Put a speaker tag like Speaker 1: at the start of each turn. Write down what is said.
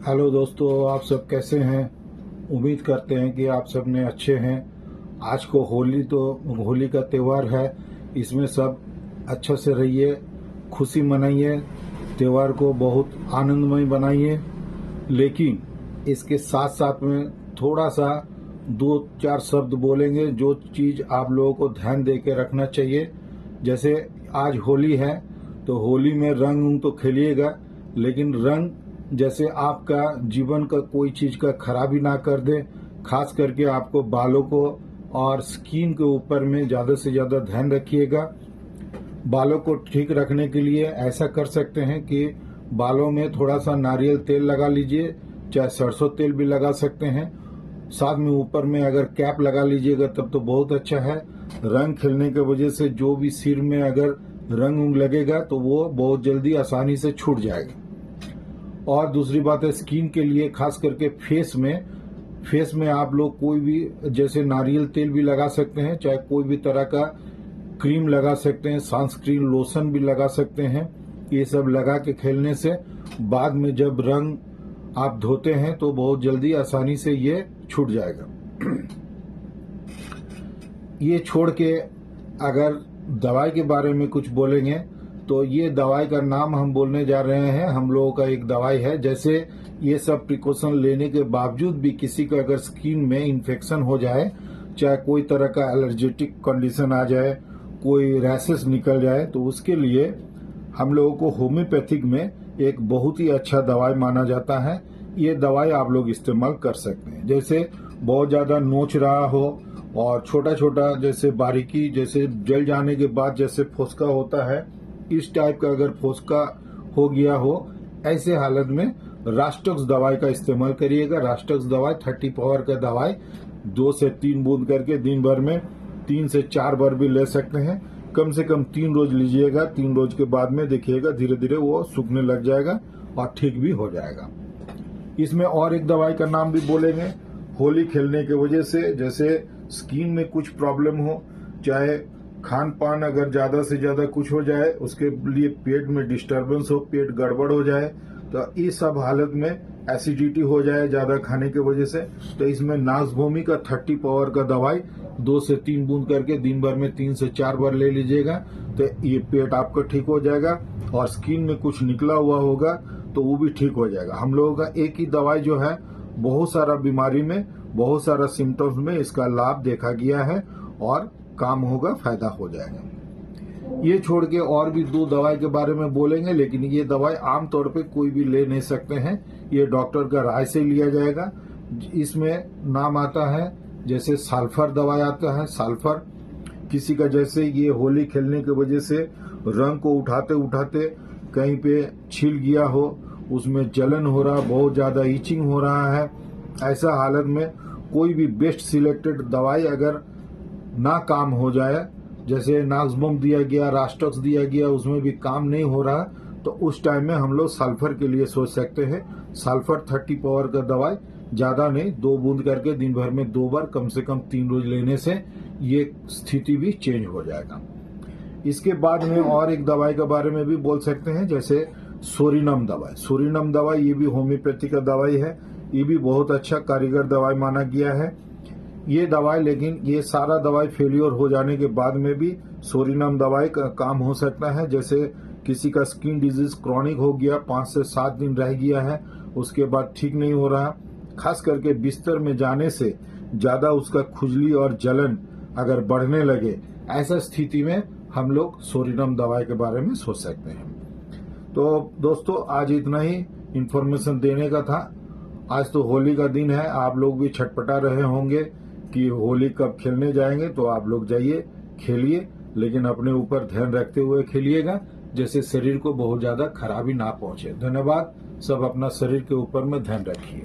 Speaker 1: Hello दोस्तों, आप सब कैसे हैं। उम्मीद करते हैं कि आप सब ने अच्छे हैं। आज को होली का त्यौहार है। इसमें सब अच्छा से रहिए, खुशी मनाइए, त्यौहार को बहुत आनंदमय बनाइए। लेकिन इसके साथ साथ में थोड़ा सा दो चार शब्द बोलेंगे जो चीज़ आप लोगों को ध्यान दे के रखना चाहिए। जैसे आज होली है तो होली में रंग तो खेलिएगा, लेकिन रंग जैसे आपका जीवन का कोई चीज का खराबी ना कर दे। खास करके आपको बालों को और स्किन के ऊपर में ज्यादा से ज्यादा ध्यान रखिएगा। बालों को ठीक रखने के लिए ऐसा कर सकते हैं कि बालों में थोड़ा सा नारियल तेल लगा लीजिए, चाहे सरसों तेल भी लगा सकते हैं। साथ में ऊपर में अगर कैप लगा लीजिएगा तब तो बहुत अच्छा है। रंग खेलने की वजह से जो भी सिर में अगर रंग लगेगा तो वो बहुत जल्दी आसानी से छूट जाएगा। और दूसरी बात है, स्किन के लिए खास करके फेस में आप लोग कोई भी जैसे नारियल तेल भी लगा सकते हैं, चाहे कोई भी तरह का क्रीम लगा सकते हैं, सनस्क्रीन लोशन भी लगा सकते हैं। ये सब लगा के खेलने से बाद में जब रंग आप धोते हैं तो बहुत जल्दी आसानी से ये छूट जाएगा। ये छोड़ के अगर दवाई के बारे में कुछ बोलेंगे तो ये दवाई का नाम हम बोलने जा रहे हैं। हम लोगों का एक दवाई है। जैसे ये सब प्रिकॉशन लेने के बावजूद भी किसी का अगर स्किन में इन्फेक्शन हो जाए, चाहे कोई तरह का एलर्जेटिक कंडीशन आ जाए, कोई रैशेस निकल जाए, तो उसके लिए हम लोगों को होम्योपैथिक में एक बहुत ही अच्छा दवाई माना जाता है। ये दवाई आप लोग इस्तेमाल कर सकते हैं। जैसे बहुत ज्यादा नोच रहा हो और छोटा छोटा जैसे बारीकी जैसे जल जाने के बाद जैसे फोस्का होता है, इस टाइप का अगर फोस्का हो गया हो, ऐसे हालत में रास्टक्स दवाई का इस्तेमाल करिएगा। रास्टक्स दवाई 30 पावर का दवाई 2 से 3 बूंद करके दिन भर में 3 से 4 बार भी ले सकते हैं। कम से कम 3 रोज लीजिएगा। 3 रोज के बाद में देखिएगा धीरे धीरे वो सूखने लग जाएगा और ठीक भी हो जाएगा। इसमें और एक दवाई का नाम भी बोलेंगे। होली खेलने की वजह से जैसे स्किन में कुछ प्रॉब्लम हो, चाहे खान पान अगर ज्यादा से ज्यादा कुछ हो जाए, उसके लिए पेट में डिस्टरबेंस हो, पेट गड़बड़ हो जाए, तो इस सब हालत में एसिडिटी हो जाए ज्यादा खाने की वजह से, तो इसमें नाक्सवोमी का 30 पावर का दवाई 2 से 3 बूंद करके दिन भर में 3 से 4 बार ले लीजिएगा। तो ये पेट आपका ठीक हो जाएगा और स्किन में कुछ निकला हुआ होगा तो वो भी ठीक हो जाएगा। हम लोगों का एक ही दवाई जो है बहुत सारा बीमारी में, बहुत सारा सिम्टम्स में इसका लाभ देखा गया है और काम होगा, फायदा हो जाएगा। ये छोड़ के और भी 2 दवाई के बारे में बोलेंगे, लेकिन ये दवाई आमतौर पे कोई भी ले नहीं सकते हैं। ये डॉक्टर का राय से लिया जाएगा। इसमें नाम आता है जैसे सल्फर दवाई आता है। सल्फर किसी का जैसे ये होली खेलने की वजह से रंग को उठाते उठाते कहीं पे छिल गया हो, उसमें जलन हो रहा, बहुत ज्यादा ईचिंग हो रहा है, ऐसा हालत में कोई भी बेस्ट सिलेक्टेड दवाई अगर ना काम हो जाए, जैसे नाक्सवोम दिया गया, रास्टक्स दिया गया, उसमें भी काम नहीं हो रहा, तो उस टाइम में हम लोग सल्फर के लिए सोच सकते हैं। सल्फर 30 पावर का दवाई, ज्यादा नहीं, 2 बूंद करके दिन भर में 2 बार कम से कम 3 रोज लेने से ये स्थिति भी चेंज हो जाएगा। इसके बाद में और एक दवाई के बारे में भी बोल सकते हैं, जैसे सोरिनम दवाई। सोरिनम दवाई ये भी होम्योपैथी का दवाई है। ये भी बहुत अच्छा कारीगर दवाई माना गया है ये दवाई। लेकिन ये सारा दवाई फेलियर हो जाने के बाद में भी सोरिनम दवाई का काम हो सकता है। जैसे किसी का स्किन डिजीज क्रॉनिक हो गया, 5 से 7 दिन रह गया है, उसके बाद ठीक नहीं हो रहा, खास करके बिस्तर में जाने से ज्यादा उसका खुजली और जलन अगर बढ़ने लगे, ऐसा स्थिति में हम लोग सोरिनम दवाई के बारे में सोच सकते हैं। तो दोस्तों, आज इतना ही इंफॉर्मेशन देने का था। आज तो होली का दिन है, आप लोग भी छटपटा रहे होंगे कि होली कब खेलने जाएंगे। तो आप लोग जाइए, खेलिए, लेकिन अपने ऊपर ध्यान रखते हुए खेलिएगा, जैसे शरीर को बहुत ज्यादा खराबी ना पहुंचे। धन्यवाद। सब अपना शरीर के ऊपर में ध्यान रखिए।